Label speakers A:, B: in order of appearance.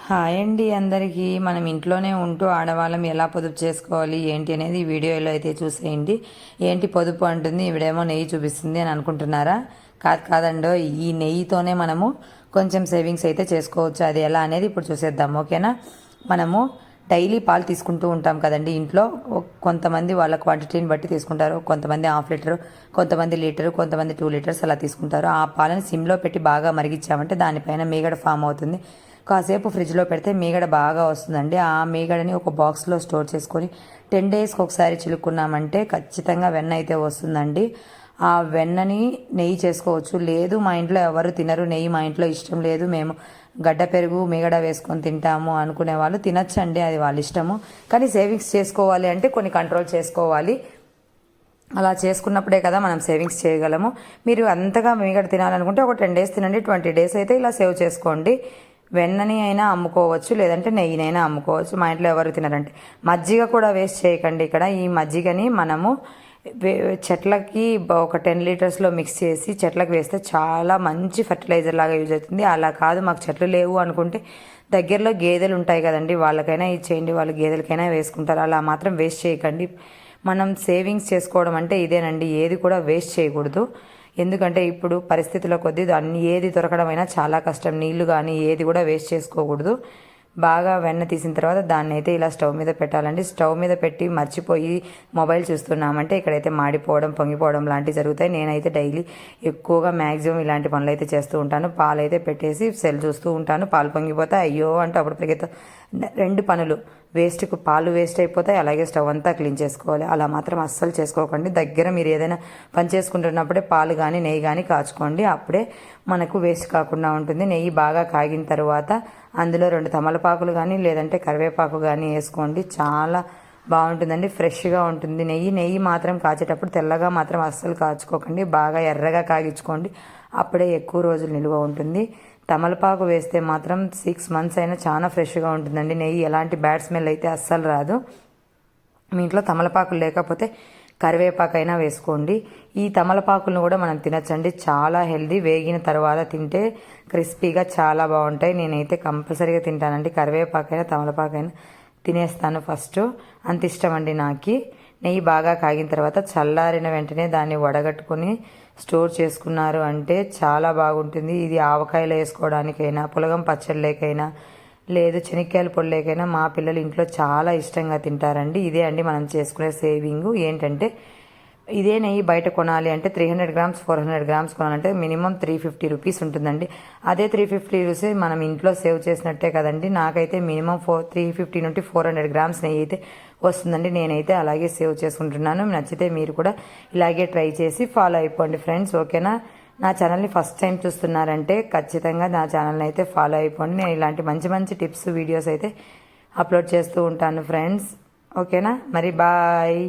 A: Hi అండి అందరికీ. మనం ఇంట్లోనే ఉంటూ ఆడవాళ్ళం ఎలా పొదుపు చేసుకోవాలి ఏంటి అనేది ఈ వీడియోలో అయితే చూసేయండి. ఏంటి పొదుపు అంటుంది, ఈవిడేమో నెయ్యి చూపిస్తుంది అని అనుకుంటున్నారా? కాదండో, ఈ నెయ్యితోనే మనము కొంచెం సేవింగ్స్ అయితే చేసుకోవచ్చు. అది ఎలా అనేది ఇప్పుడు చూసేద్దాం, ఓకేనా? మనము డైలీ పాలు తీసుకుంటూ ఉంటాం కదండి ఇంట్లో. కొంతమంది వాళ్ళ క్వాంటిటీని బట్టి తీసుకుంటారు. కొంతమంది హాఫ్ లీటరు, కొంతమంది లీటరు, కొంతమంది 2 లీటర్స్ అలా తీసుకుంటారు. ఆ పాలను సిమ్లో పెట్టి బాగా మరిగించామంటే దానిపైన మీగడ ఫామ్ అవుతుంది. కాసేపు ఫ్రిడ్జ్లో పెడితే మీగడ బాగా వస్తుందండి. ఆ మీగడని ఒక బాక్స్లో స్టోర్ చేసుకొని 10 డేస్కి ఒకసారి చిలుక్కున్నామంటే ఖచ్చితంగా వెన్న అయితే వస్తుందండి. ఆ వెన్నని నెయ్యి చేసుకోవచ్చు. లేదు మా ఇంట్లో ఎవరు తినరు, నెయ్యి మా ఇంట్లో ఇష్టం లేదు, మేము గడ్డ పెరుగు మీగడ వేసుకొని తింటాము అనుకునే వాళ్ళు తినచ్చండి, అది వాళ్ళ ఇష్టము. కానీ సేవింగ్స్ చేసుకోవాలి అంటే కొన్ని కంట్రోల్ చేసుకోవాలి. అలా చేసుకున్నప్పుడే కదా మనం సేవింగ్స్ చేయగలము. మీరు అంతగా మీగడ తినాలనుకుంటే ఒక 10 డేస్ తినండి, 20 డేస్ అయితే ఇలా సేవ్ చేసుకోండి. వెన్నని అయినా అమ్ముకోవచ్చు, లేదంటే నెయ్యినైనా అమ్ముకోవచ్చు. మా ఇంట్లో ఎవరు తినరంటే మజ్జిగ కూడా వేస్ట్ చేయకండి. ఇక్కడ ఈ మజ్జిగని మనము చెట్లకి ఒక 10 లీటర్స్లో మిక్స్ చేసి చెట్లకు వేస్తే చాలా మంచి ఫర్టిలైజర్ లాగా యూజ్ అవుతుంది. అలా కాదు మాకు చెట్లు లేవు అనుకుంటే దగ్గరలో గేదెలు ఉంటాయి కదండి, వాళ్ళకైనా ఇచ్చేయండి, వాళ్ళు గేదెలకైనా వేసుకుంటారు. అలా మాత్రం వేస్ట్ చేయకండి. మనం సేవింగ్స్ చేసుకోవడం అంటే ఇదేనండి, ఏది కూడా వేస్ట్ చేయకూడదు. ఎందుకంటే ఇప్పుడు పరిస్థితుల కొద్దీ దాన్ని ఏది దొరకడమైనా చాలా కష్టం. నీళ్లు కానీ ఏది కూడా వేస్ట్ చేసుకోకూడదు. బాగా వెన్న తీసిన తర్వాత దాన్ని అయితే ఇలా స్టవ్ మీద పెట్టాలండి. స్టవ్ మీద పెట్టి మర్చిపోయి మొబైల్ చూస్తున్నామంటే ఇక్కడైతే మాడిపోవడం, పొంగిపోవడం లాంటివి జరుగుతాయి. నేనైతే డైలీ ఎక్కువగా మ్యాక్సిమం ఇలాంటి పనులు అయితే చేస్తూ ఉంటాను. పాలు అయితే పెట్టేసి సెల్ చూస్తూ ఉంటాను. పాలు పొంగిపోతే అయ్యో అంటూ అప్పుడు పరిగెత్తా. 2 పనులు, వేస్ట్కి పాలు వేస్ట్ అయిపోతాయి, అలాగే స్టవ్ అంతా క్లీన్ చేసుకోవాలి. అలా మాత్రం అస్సలు చేసుకోకండి. దగ్గర మీరు ఏదైనా పని చేసుకుంటున్నప్పుడే పాలు కానీ నెయ్యి కానీ కాచుకోండి. అప్పుడే మనకు వేస్ట్ కాకుండా ఉంటుంది. నెయ్యి బాగా కాగిన తర్వాత అందులో 2 తమలపాకులు కానీ లేదంటే కరివేపాకు కానీ వేసుకోండి. చాలా బాగుంటుందండి, ఫ్రెష్గా ఉంటుంది. నెయ్యి మాత్రం కాచేటప్పుడు తెల్లగా మాత్రం అస్సలు కాచుకోకండి, బాగా ఎర్రగా కాగించుకోండి. అప్పుడే ఎక్కువ రోజులు నిల్వ ఉంటుంది. తమలపాకు వేస్తే మాత్రం 6 మంత్స్ అయినా చాలా ఫ్రెష్గా ఉంటుందండి. నెయ్యి ఎలాంటి బ్యాడ్ స్మెల్ అయితే అస్సలు రాదు. మీ ఇంట్లో తమలపాకులు లేకపోతే కరివేపాకైనా వేసుకోండి. ఈ తమలపాకులను కూడా మనం తినచ్చండి, చాలా హెల్దీ. వేగిన తర్వాత తింటే క్రిస్పీగా చాలా బాగుంటాయి. నేనైతే కంపల్సరీగా తింటానండి, కరివేపాకైనా తమలపాకైనా తినేస్తాను ఫస్ట్. అంత ఇష్టం అండి నాకు. నెయ్యి బాగా కాగిన తర్వాత చల్లారిన వెంటనే దాన్ని వడగట్టుకొని స్టోర్ చేసుకున్నారు అంటే చాలా బాగుంటుంది. ఇది ఆవకాయలు వేసుకోవడానికైనా, పులగం పచ్చళ్ళకైనా, లేదు శనక్కాయల పొడిలేకైనా మా పిల్లలు ఇంట్లో చాలా ఇష్టంగా తింటారండి. ఇదే అండి మనం చేసుకునే సేవింగ్. ఏంటంటే ఇదే నెయ్యి బయట కొనాలి అంటే 300 గ్రామ్స్ 400 గ్రామ్స్ కొనాలంటే మినిమం 350 రూపీస్ ఉంటుందండి. అదే 350 రూపీస్ మనం ఇంట్లో సేవ్ చేసినట్టే కదండి. నాకైతే మినిమం 350 నుండి 400 గ్రామ్స్ నెయ్యి అయితే వస్తుందండి. నేనైతే అలాగే సేవ్ చేసుకుంటున్నాను. నచ్చితే మీరు కూడా ఇలాగే ట్రై చేసి ఫాలో అయిపోండి ఫ్రెండ్స్, ఓకేనా? నా ఛానల్ని ఫస్ట్ టైం చూస్తున్నారంటే ఖచ్చితంగా నా ఛానల్ని అయితే ఫాలో అయిపోండి. నేను ఇలాంటి మంచి మంచి టిప్స్ వీడియోస్ అయితే అప్లోడ్ చేస్తూ ఉంటాను ఫ్రెండ్స్, ఓకేనా? మరి బాయ్.